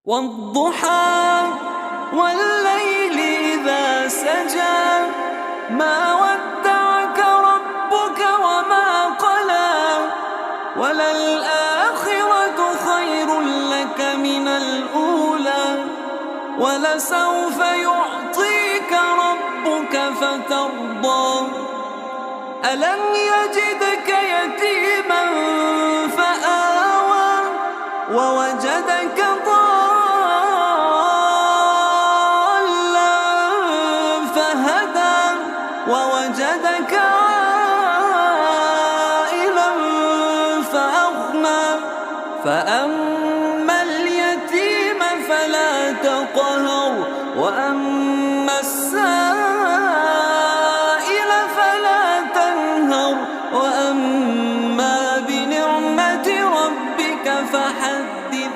والضحى والليل إذا سجى ما ودعك ربك وما قلى وللآخرة خير لك من الأولى ولسوف يعطيك ربك فترضى ألم يجدك يتيما فآوى ووجدك ضالا فهدى ووجدك عائلا فأغنى فأما اليتيم فلا تقهر وأما السائل فلا تنهر وأما بنعمة ربك فحدث